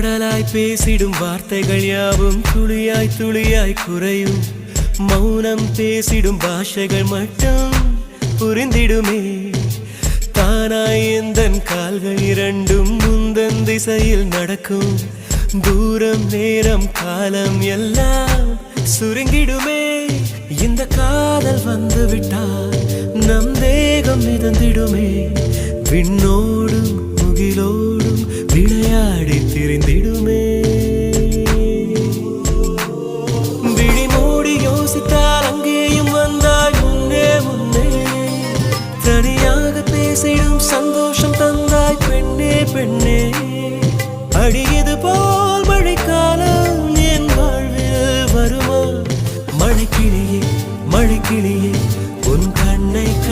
கடலாய் பேசிடும் வார்த்தைகள் யாவும் துளியாய் துளியாய் குறையும். மௌனம் பேசிடும் பாஷைகள் மட்டும் புரிந்திடுமே. தானாய் எந்தன் கால்கள் இரண்டும் முந்தன் திசையில் நடக்கும். தூரம் நேரம் காலம் எல்லாம் சுருங்கிடுமே. இந்த காதல் வந்து விட்டால் நம் தேகம் மிதந்திடுமே. விண்ணோடும் முகிலோடும் விளையாடி திரிந்திடுமே. விழி மூடி யோசித்தால் அங்கேயும் வந்தாய் முன்னே முன்னே. தனியாக பேசிடும் சந்தோஷம் தந்தாய் பெண்ணே பெண்ணே.